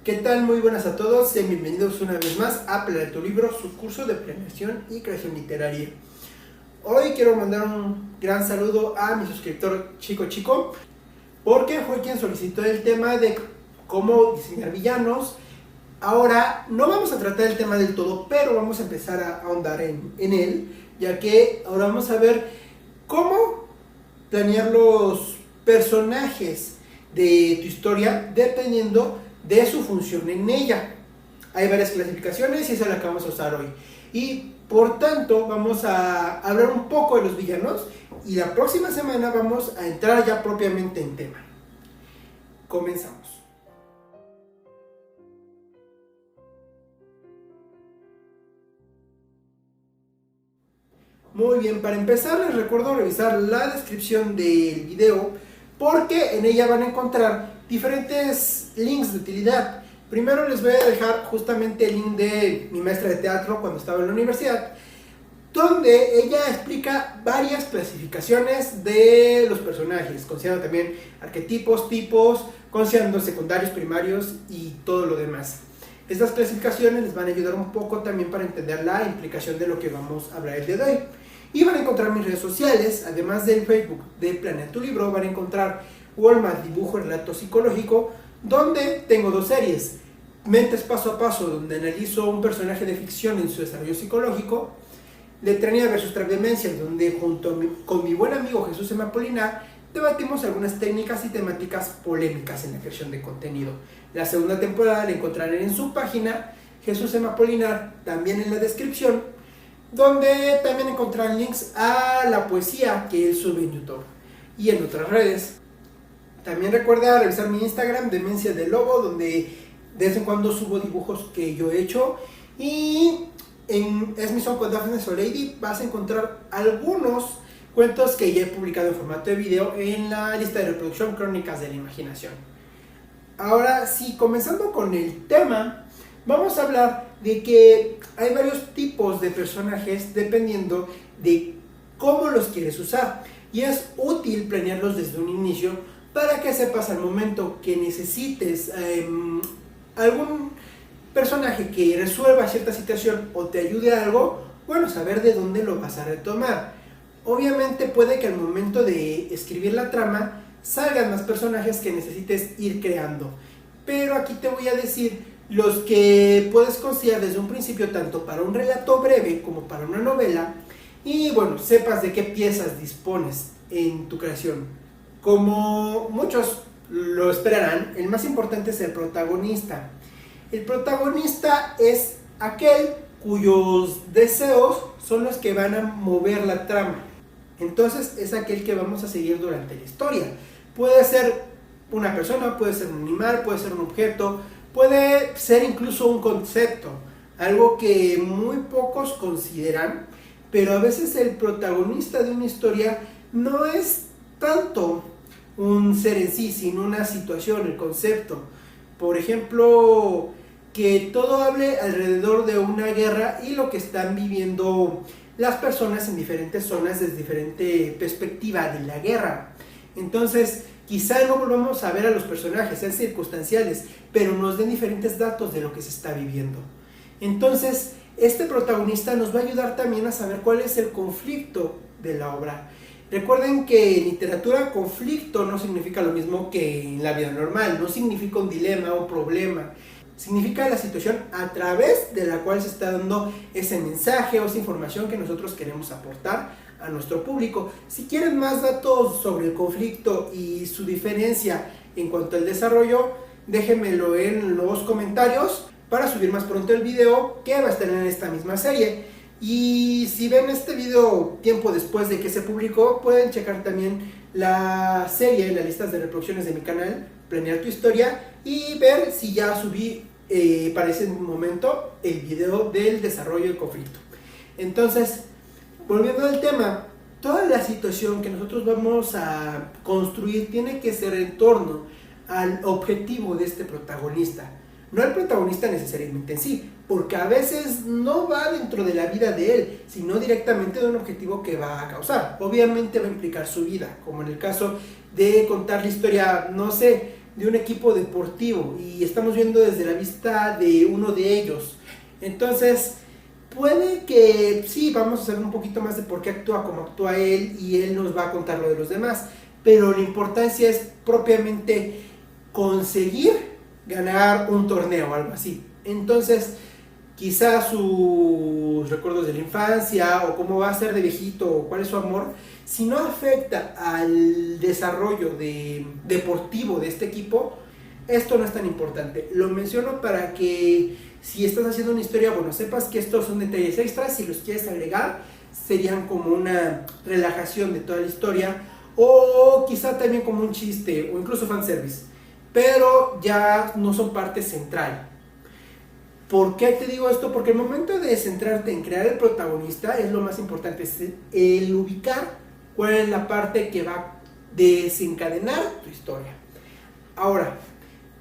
¿Qué tal? Muy buenas a todos, sean bienvenidos una vez más a Planear tu Libro, su curso de planeación y creación literaria. Hoy quiero mandar un gran saludo a mi suscriptor Chico, porque fue quien solicitó el tema de cómo diseñar villanos. Ahora no vamos a tratar el tema del todo, pero vamos a empezar a ahondar en él, ya que ahora vamos a ver cómo planear los personajes de tu historia dependiendo de su función en ella. Hay varias clasificaciones y esa es la que vamos a usar hoy. Y por tanto vamos a hablar un poco de los villanos y la próxima semana vamos a entrar ya propiamente en tema. Comenzamos. Muy bien, para empezar les recuerdo revisar la descripción del video porque en ella van a encontrar diferentes links de utilidad. Primero les voy a dejar justamente el link de mi maestra de teatro cuando estaba en la universidad, donde ella explica varias clasificaciones de los personajes, considerando también arquetipos, tipos, considerando secundarios, primarios y todo lo demás. Estas clasificaciones les van a ayudar un poco también para entender la implicación de lo que vamos a hablar el día de hoy. Y van a encontrar mis redes sociales, además del Facebook de Planear tu Libro, van a encontrar Walmart Dibujo Relato Psicológico, donde tengo dos series: Mentes Paso a Paso, donde analizo un personaje de ficción en su desarrollo psicológico; Letranía versus Trasdemencia, donde junto con mi buen amigo Jesús M. Apolinar debatimos algunas técnicas y temáticas polémicas en la creación de contenido. La segunda temporada la encontrarán en su página Jesús M. Apolinar, también en la descripción, donde también encontrarán links a la poesía que él sube en YouTube y en otras redes. También recuerda revisar mi Instagram, Demencia del Lobo, donde de vez en cuando subo dibujos que yo he hecho. Y en Es mi son con Daphne Soleidi vas a encontrar algunos cuentos que ya he publicado en formato de video en la lista de reproducción Crónicas de la Imaginación. Ahora sí, comenzando con el tema, vamos a hablar de que hay varios tipos de personajes dependiendo de cómo los quieres usar. Y es útil planearlos desde un inicio para que sepas al momento que necesites algún personaje que resuelva cierta situación o te ayude a algo, bueno, saber de dónde lo vas a retomar. Obviamente puede que al momento de escribir la trama salgan más personajes que necesites ir creando, pero aquí te voy a decir los que puedes considerar desde un principio tanto para un relato breve como para una novela, y bueno, sepas de qué piezas dispones en tu creación. Como muchos lo esperarán, el más importante es el protagonista. El protagonista es aquel cuyos deseos son los que van a mover la trama. Entonces es aquel que vamos a seguir durante la historia. Puede ser una persona, puede ser un animal, puede ser un objeto, puede ser incluso un concepto, algo que muy pocos consideran, pero a veces el protagonista de una historia no es tanto un ser en sí, sino una situación, el concepto. Por ejemplo, que todo hable alrededor de una guerra y lo que están viviendo las personas en diferentes zonas desde diferente perspectiva de la guerra. Entonces, quizá no volvamos a ver a los personajes, sean circunstanciales, pero nos den diferentes datos de lo que se está viviendo. Entonces, este protagonista nos va a ayudar también a saber cuál es el conflicto de la obra. Recuerden que en literatura conflicto no significa lo mismo que en la vida normal, no significa un dilema o un problema, significa la situación a través de la cual se está dando ese mensaje o esa información que nosotros queremos aportar a nuestro público. Si quieren más datos sobre el conflicto y su diferencia en cuanto al desarrollo, déjenmelo en los comentarios para subir más pronto el video que va a estar en esta misma serie. Y si ven este video tiempo después de que se publicó, pueden checar también la serie en las listas de reproducciones de mi canal, Planear tu Historia, y ver si ya subí para ese momento el video del desarrollo del conflicto. Entonces, volviendo al tema, toda la situación que nosotros vamos a construir tiene que ser en torno al objetivo de este protagonista, no al protagonista necesariamente en sí, porque a veces no va dentro de la vida de él, sino directamente de un objetivo que va a causar. Obviamente va a implicar su vida, como en el caso de contar la historia, no sé, de un equipo deportivo y estamos viendo desde la vista de uno de ellos. Entonces, puede que sí, vamos a saber un poquito más de por qué actúa como actúa él y él nos va a contar lo de los demás, pero la importancia es propiamente conseguir ganar un torneo o algo así. Entonces, quizás sus recuerdos de la infancia o cómo va a ser de viejito o cuál es su amor, si no afecta al desarrollo deportivo de este equipo, esto no es tan importante. Lo menciono para que si estás haciendo una historia, bueno, sepas que estos son detalles extras, si los quieres agregar, serían como una relajación de toda la historia, o quizá también como un chiste, o incluso fanservice, pero ya no son parte central. ¿Por qué te digo esto? Porque el momento de centrarte en crear el protagonista es lo más importante, es el ubicar cuál es la parte que va a desencadenar tu historia. Ahora,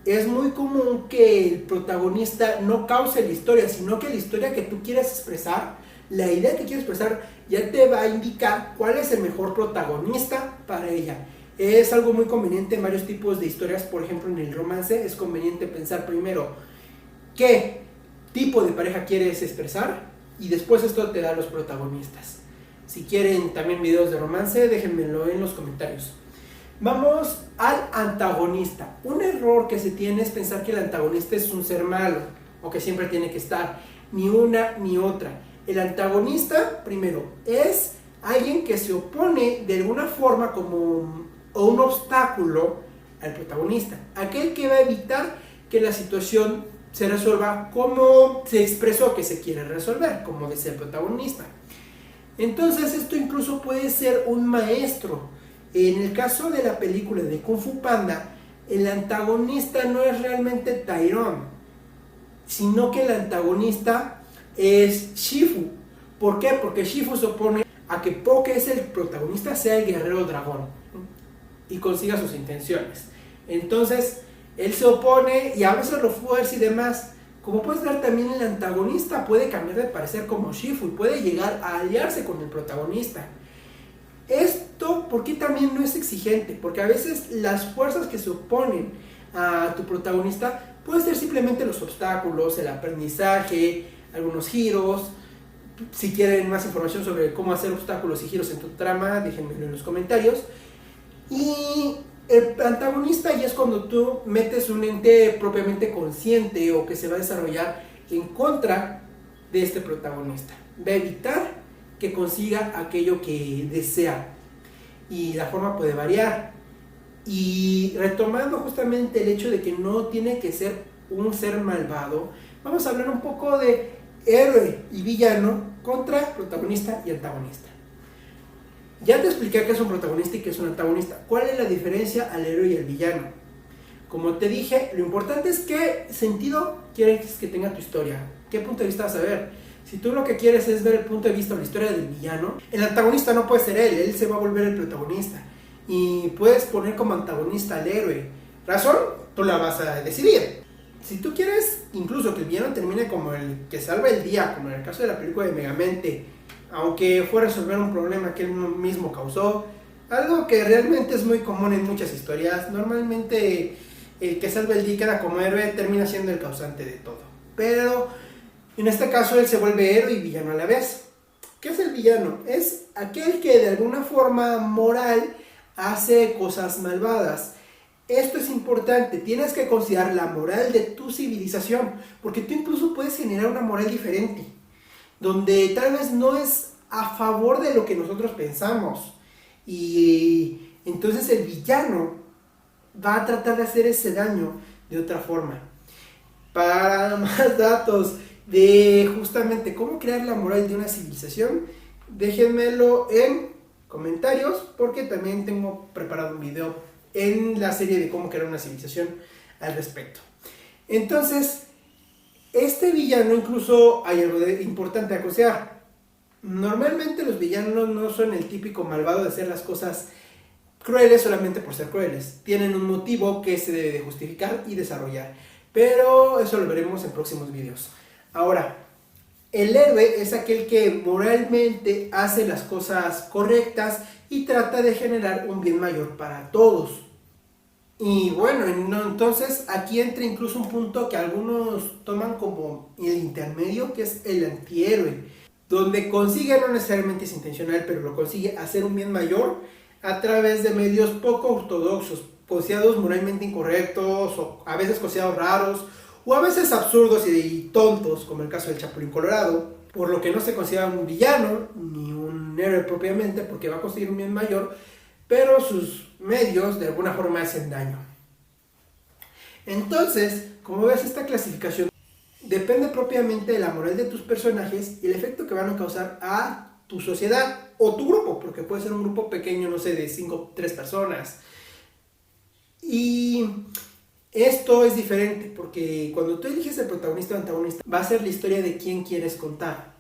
es muy común que el protagonista no cause la historia, sino que la historia que tú quieres expresar, la idea que quieres expresar, ya te va a indicar cuál es el mejor protagonista para ella. Es algo muy conveniente en varios tipos de historias, por ejemplo en el romance es conveniente pensar primero qué tipo de pareja quieres expresar y después esto te da los protagonistas. Si quieren también videos de romance, déjenmelo en los comentarios. Vamos al antagonista. Un error que se tiene es pensar que el antagonista es un ser malo o que siempre tiene que estar, ni una ni otra. El antagonista, primero, es alguien que se opone de alguna forma como un obstáculo al protagonista, aquel que va a evitar que la situación se resuelva como se expresó que se quiere resolver, como dice el protagonista. Entonces esto incluso puede ser un maestro. En el caso de la película de Kung Fu Panda, el antagonista no es realmente Tyrone, sino que el antagonista es Shifu. ¿Por qué? Porque Shifu se opone a que Po, que es el protagonista, sea el guerrero dragón y consiga sus intenciones. Entonces, él se opone y a veces lo fuerza y demás. Como puedes ver, también el antagonista puede cambiar de parecer como Shifu y puede llegar a aliarse con el protagonista. Esto, ¿por qué también no es exigente? Porque a veces las fuerzas que se oponen a tu protagonista pueden ser simplemente los obstáculos, el aprendizaje, algunos giros. Si quieren más información sobre cómo hacer obstáculos y giros en tu trama, déjenmelo en los comentarios. Y el antagonista ya es cuando tú metes un ente propiamente consciente o que se va a desarrollar en contra de este protagonista. Va a evitar que consiga aquello que desea. Y la forma puede variar. Y retomando justamente el hecho de que no tiene que ser un ser malvado, vamos a hablar un poco de héroe y villano contra protagonista y antagonista. Ya te expliqué qué es un protagonista y qué es un antagonista. ¿Cuál es la diferencia al héroe y al villano? Como te dije, lo importante es qué sentido quieres que tenga tu historia, qué punto de vista vas a ver. Si tú lo que quieres es ver el punto de vista o la historia del villano, el antagonista no puede ser él se va a volver el protagonista. Y puedes poner como antagonista al héroe. ¿Razón? Tú la vas a decidir. Si tú quieres incluso que el villano termine como el que salva el día, como en el caso de la película de Megamente, aunque fue a resolver un problema que él mismo causó, algo que realmente es muy común en muchas historias, normalmente el que salva el día y queda como héroe termina siendo el causante de todo. Pero en este caso él se vuelve héroe y villano a la vez. ¿Qué es el villano? Es aquel que de alguna forma moral hace cosas malvadas. Esto es importante, tienes que considerar la moral de tu civilización, porque tú incluso puedes generar una moral diferente, donde tal vez no es a favor de lo que nosotros pensamos. Y entonces el villano va a tratar de hacer ese daño de otra forma. Para más datos de justamente cómo crear la moral de una civilización, déjenmelo en comentarios, porque también tengo preparado un video en la serie de cómo crear una civilización al respecto. Entonces, este villano incluso hay algo importante a considerar. Normalmente los villanos no son el típico malvado de hacer las cosas crueles solamente por ser crueles. Tienen un motivo que se debe de justificar y desarrollar. Pero eso lo veremos en próximos videos. Ahora, el héroe es aquel que moralmente hace las cosas correctas y trata de generar un bien mayor para todos. Y bueno, entonces aquí entra incluso un punto que algunos toman como el intermedio, que es el antihéroe, donde consigue, no necesariamente es intencional, pero lo consigue hacer un bien mayor a través de medios poco ortodoxos, considerados moralmente incorrectos, o a veces considerados raros, o a veces absurdos y tontos, como el caso del Chapulín Colorado, por lo que no se considera un villano ni un héroe propiamente, porque va a conseguir un bien mayor, pero sus medios de alguna forma hacen daño. Entonces, como ves, esta clasificación depende propiamente de la moral de tus personajes y el efecto que van a causar a tu sociedad o tu grupo, porque puede ser un grupo pequeño, no sé, de 5, 3 personas. Y esto es diferente porque cuando tú eliges el protagonista o antagonista, va a ser la historia de quién quieres contar.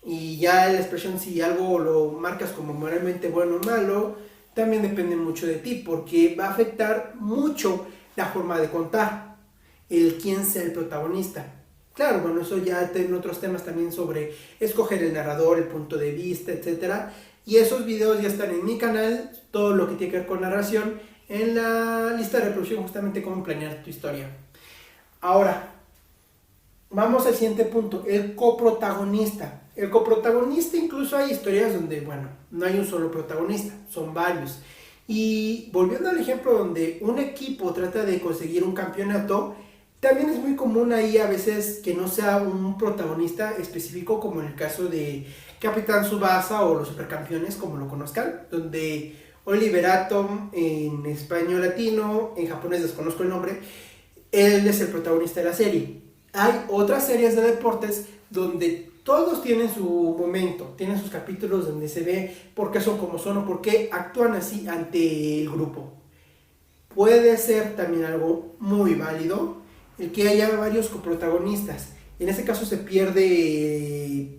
Y ya la expresión si algo lo marcas como moralmente bueno o malo, también depende mucho de ti, porque va a afectar mucho la forma de contar, el quién sea el protagonista. Claro, bueno, eso ya en otros temas también sobre escoger el narrador, el punto de vista, etcétera. Y esos videos ya están en mi canal, todo lo que tiene que ver con narración, en la lista de reproducción, justamente cómo planear tu historia. Ahora, vamos al siguiente punto, el coprotagonista. El coprotagonista, incluso hay historias donde, bueno, no hay un solo protagonista, son varios. Y volviendo al ejemplo donde un equipo trata de conseguir un campeonato, también es muy común ahí a veces que no sea un protagonista específico, como en el caso de Capitán Tsubasa o los Supercampeones, como lo conozcan, donde Oliver Atom en español latino, en japonés desconozco el nombre, él es el protagonista de la serie. Hay otras series de deportes donde todos tienen su momento, tienen sus capítulos donde se ve por qué son como son o por qué actúan así ante el grupo. Puede ser también algo muy válido el que haya varios coprotagonistas. En ese caso se pierde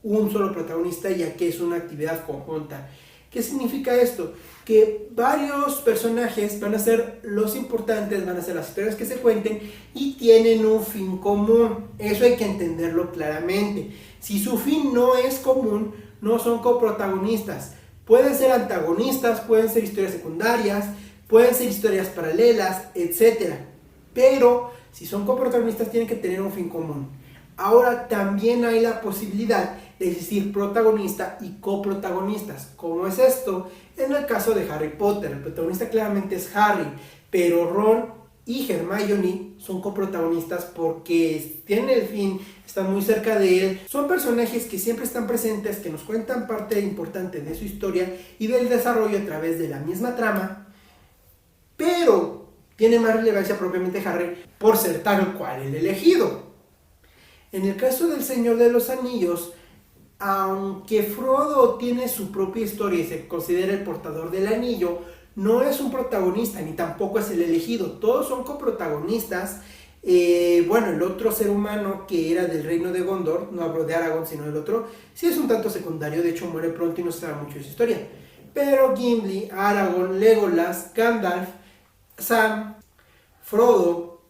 un solo protagonista, ya que es una actividad conjunta. ¿Qué significa esto? Que varios personajes van a ser los importantes, van a ser las historias que se cuenten y tienen un fin común. Eso hay que entenderlo claramente. Si su fin no es común, no son coprotagonistas. Pueden ser antagonistas, pueden ser historias secundarias, pueden ser historias paralelas, etc. Pero si son coprotagonistas tienen que tener un fin común. Ahora también hay la posibilidad de existir protagonista y coprotagonistas. ¿Cómo es esto? En el caso de Harry Potter, el protagonista claramente es Harry, pero Ron y Hermione son coprotagonistas porque tienen el fin, están muy cerca de él, son personajes que siempre están presentes, que nos cuentan parte importante de su historia y del desarrollo a través de la misma trama, pero tiene más relevancia propiamente Harry por ser tal cual el elegido. En el caso del Señor de los Anillos, aunque Frodo tiene su propia historia y se considera el portador del anillo, no es un protagonista ni tampoco es el elegido, todos son coprotagonistas. Bueno, el otro ser humano que era del reino de Gondor, no hablo de Aragorn sino del otro, sí es un tanto secundario, de hecho muere pronto y no se sabe mucho de su historia. Pero Gimli, Aragorn, Legolas, Gandalf, Sam, Frodo,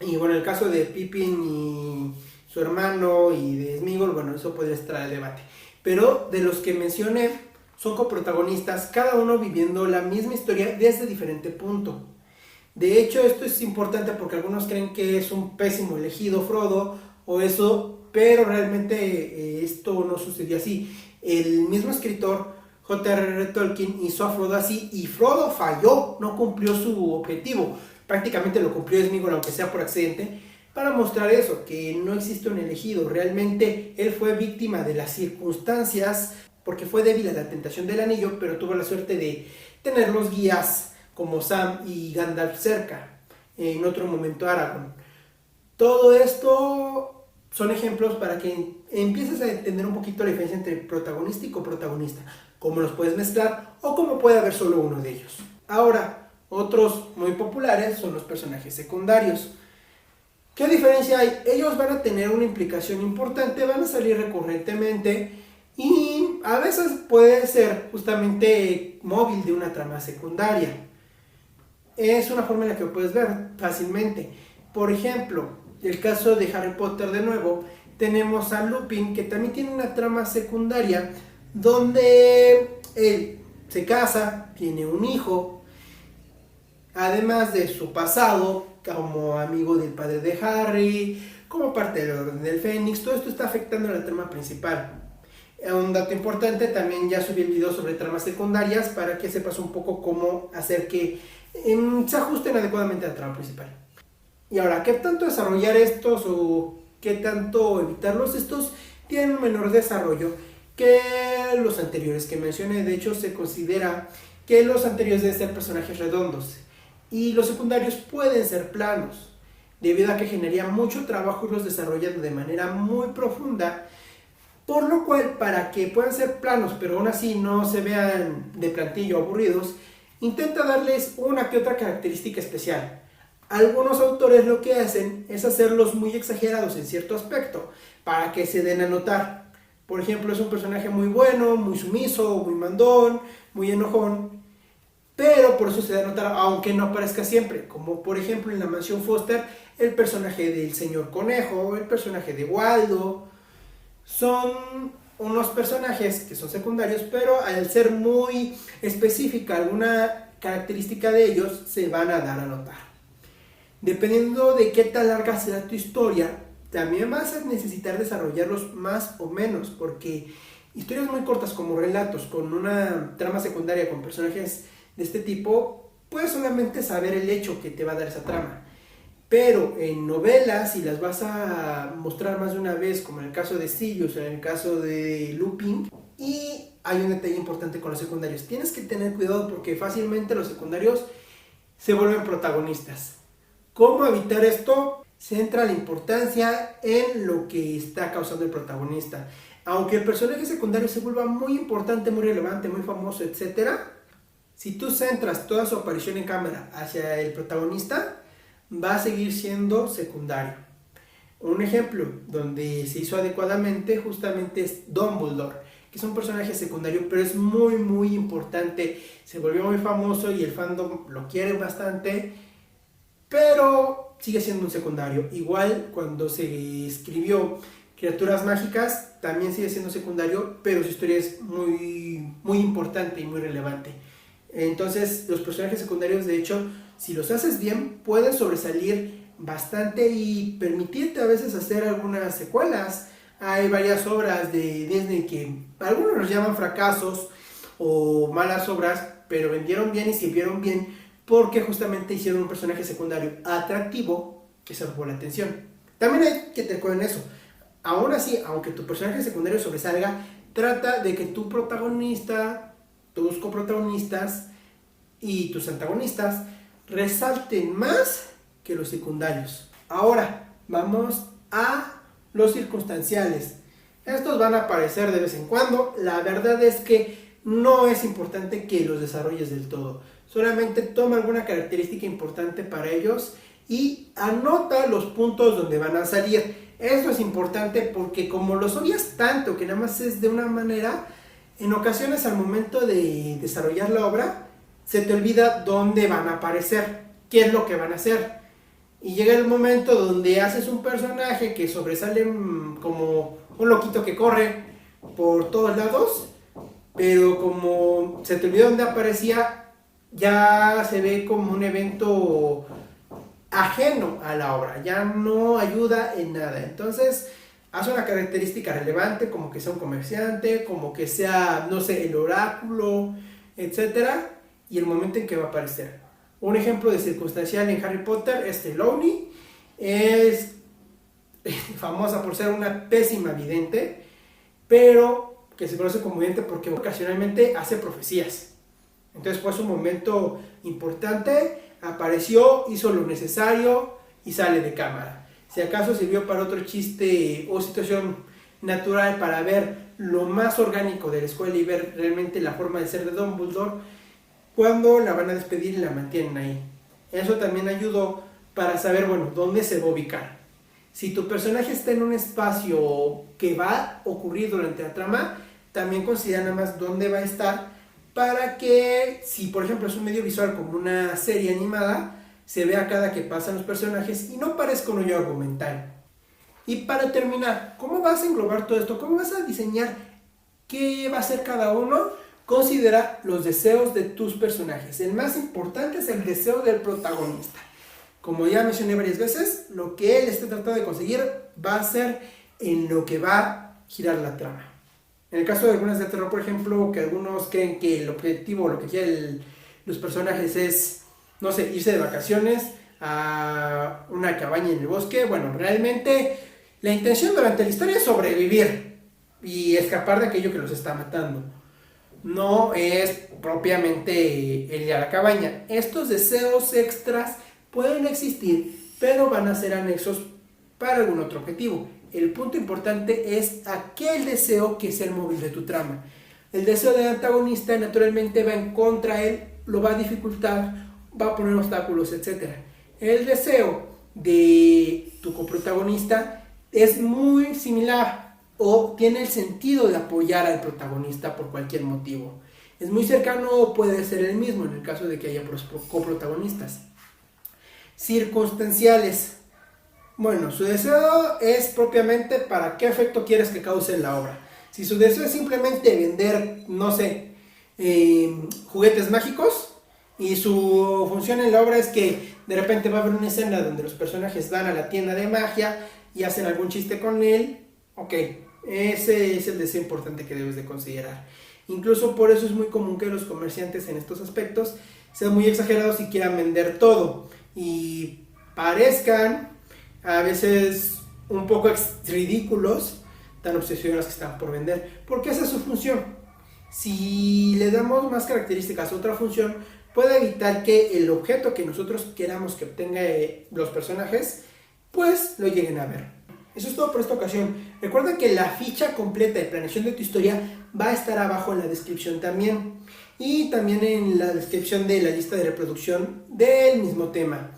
y bueno, el caso de Pippin y su hermano y de Sméagol, bueno, eso puede estar al debate. Pero de los que mencioné, son coprotagonistas, cada uno viviendo la misma historia desde diferente punto. De hecho, esto es importante porque algunos creen que es un pésimo elegido Frodo o eso, pero realmente esto no sucedió así. El mismo escritor J.R.R. Tolkien hizo a Frodo así y Frodo falló, no cumplió su objetivo. Prácticamente lo cumplió Sméagol, aunque sea por accidente, para mostrar eso, que no existe un elegido. Realmente él fue víctima de las circunstancias porque fue débil a la tentación del anillo, pero tuvo la suerte de tener los guías como Sam y Gandalf cerca, en otro momento Aragorn. Todo esto son ejemplos para que empieces a entender un poquito la diferencia entre protagonista y coprotagonista, cómo los puedes mezclar o cómo puede haber solo uno de ellos. Ahora, otros muy populares son los personajes secundarios. ¿Qué diferencia hay? Ellos van a tener una implicación importante, van a salir recurrentemente y a veces puede ser justamente móvil de una trama secundaria. Es una forma en la que lo puedes ver fácilmente. Por ejemplo, el caso de Harry Potter de nuevo, tenemos a Lupin que también tiene una trama secundaria donde él se casa, tiene un hijo, además de su pasado como amigo del padre de Harry, como parte del Orden del Fénix. Todo esto está afectando a la trama principal. Un dato importante, también ya subí el video sobre tramas secundarias para que sepas un poco cómo hacer que se ajusten adecuadamente a la trama principal. Y ahora, ¿qué tanto desarrollar estos o qué tanto evitarlos? Estos tienen un menor desarrollo que los anteriores que mencioné. De hecho, se considera que los anteriores deben ser personajes redondos y los secundarios pueden ser planos, debido a que generaría mucho trabajo irlos desarrollando de manera muy profunda. Por lo cual, para que puedan ser planos, pero aún así no se vean de plantillo aburridos, intenta darles una que otra característica especial. Algunos autores lo que hacen es hacerlos muy exagerados en cierto aspecto, para que se den a notar. Por ejemplo, es un personaje muy bueno, muy sumiso, muy mandón, muy enojón, pero por eso se da a notar, aunque no aparezca siempre. Como por ejemplo en la Mansión Foster, el personaje del señor Conejo, el personaje de Waldo. Son unos personajes que son secundarios, pero al ser muy específica alguna característica de ellos, se van a dar a notar. Dependiendo de qué tan larga sea tu historia, también vas a necesitar desarrollarlos más o menos, porque historias muy cortas como relatos con una trama secundaria con personajes de este tipo, puedes solamente saber el hecho que te va a dar esa trama. Pero en novelas, si las vas a mostrar más de una vez, como en el caso de Sirius o en el caso de Lupin, y hay un detalle importante con los secundarios, tienes que tener cuidado porque fácilmente los secundarios se vuelven protagonistas. ¿Cómo evitar esto? Centra la importancia en lo que está causando el protagonista. Aunque el personaje secundario se vuelva muy importante, muy relevante, muy famoso, etc., si tú centras toda su aparición en cámara hacia el protagonista, va a seguir siendo secundario. Un ejemplo donde se hizo adecuadamente justamente es Dumbledore, que es un personaje secundario, pero es muy muy importante. Se volvió muy famoso y el fandom lo quiere bastante, pero sigue siendo un secundario. Igual cuando se escribió Criaturas Mágicas, también sigue siendo secundario, pero su historia es muy, muy importante y muy relevante. Entonces los personajes secundarios, de hecho, si los haces bien, pueden sobresalir bastante y permitirte a veces hacer algunas secuelas. Hay varias obras de Disney que algunos los llaman fracasos o malas obras, pero vendieron bien y sirvieron bien porque justamente hicieron un personaje secundario atractivo que se robó la atención. También hay que tener en eso. Aún así, aunque tu personaje secundario sobresalga, trata de que tu protagonista, tus coprotagonistas y tus antagonistas resalten más que los secundarios. Ahora vamos a los circunstanciales. Estos van a aparecer de vez en cuando. La verdad es que no es importante que los desarrolles del todo. Solamente toma alguna característica importante para ellos y anota los puntos donde van a salir. Esto es importante porque como los odias tanto que nada más es de una manera, en ocasiones al momento de desarrollar la obra se te olvida dónde van a aparecer, qué es lo que van a hacer. Y llega el momento donde haces un personaje que sobresale como un loquito que corre por todos lados, pero como se te olvidó dónde aparecía, ya se ve como un evento ajeno a la obra, ya no ayuda en nada. Entonces, haz una característica relevante, como que sea un comerciante, como que sea, no sé, el oráculo, etcétera, y el momento en que va a aparecer. Un ejemplo de circunstancial en Harry Potter es Trelawney. Es famosa por ser una pésima vidente, pero que se conoce como vidente porque ocasionalmente hace profecías. Entonces fue su momento importante, apareció, hizo lo necesario y sale de cámara. Si acaso sirvió para otro chiste o situación natural para ver lo más orgánico de la escuela y ver realmente la forma de ser de Dumbledore, cuando la van a despedir y la mantienen ahí. Eso también ayudó para saber, bueno, dónde se va a ubicar. Si tu personaje está en un espacio que va a ocurrir durante la trama, también considera nada más dónde va a estar para que, si por ejemplo es un medio visual como una serie animada, se vea cada que pasan los personajes y no parezca un hoyo argumental. Y para terminar, ¿cómo vas a englobar todo esto? ¿Cómo vas a diseñar qué va a ser cada uno? considera los deseos de tus personajes. El más importante es el deseo del protagonista. Como ya mencioné varias veces, lo que él esté tratando de conseguir va a ser en lo que va a girar la trama. En el caso de algunas de terror, por ejemplo, que algunos creen que el objetivo, lo que quieren los personajes es, no sé, irse de vacaciones a una cabaña en el bosque. Bueno, realmente la intención durante la historia es sobrevivir y escapar de aquello que los está matando. No es propiamente el ir a la cabaña. Estos deseos extras pueden existir, pero van a ser anexos para algún otro objetivo. El punto importante es aquel deseo que es el móvil de tu trama. El deseo del antagonista naturalmente va en contra de él, lo va a dificultar, va a poner obstáculos, etc. El deseo de tu coprotagonista es muy similar o tiene el sentido de apoyar al protagonista por cualquier motivo. Es muy cercano o puede ser el mismo en el caso de que haya coprotagonistas. Circunstanciales. Bueno, su deseo es propiamente para qué efecto quieres que cause en la obra. Si su deseo es simplemente vender, no sé, juguetes mágicos, y su función en la obra es que de repente va a haber una escena donde los personajes van a la tienda de magia y hacen algún chiste con él, ok, ese es el deseo importante que debes de considerar. Incluso por eso es muy común que los comerciantes en estos aspectos sean muy exagerados y quieran vender todo y parezcan a veces un poco ridículos, tan obsesionados que están por vender, porque esa es su función. Si le damos más características a otra función, puede evitar que el objeto que nosotros queramos que obtenga los personajes, pues lo lleguen a ver. Eso es todo por esta ocasión. Recuerda que la ficha completa de planeación de tu historia va a estar abajo en la descripción también, y también en la descripción de la lista de reproducción del mismo tema.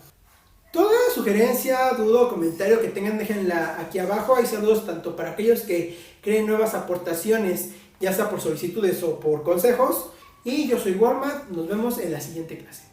Toda sugerencia, duda o comentario que tengan, déjenla aquí abajo. Hay saludos tanto para aquellos que creen nuevas aportaciones, ya sea por solicitudes o por consejos. Y yo soy Walmart, nos vemos en la siguiente clase.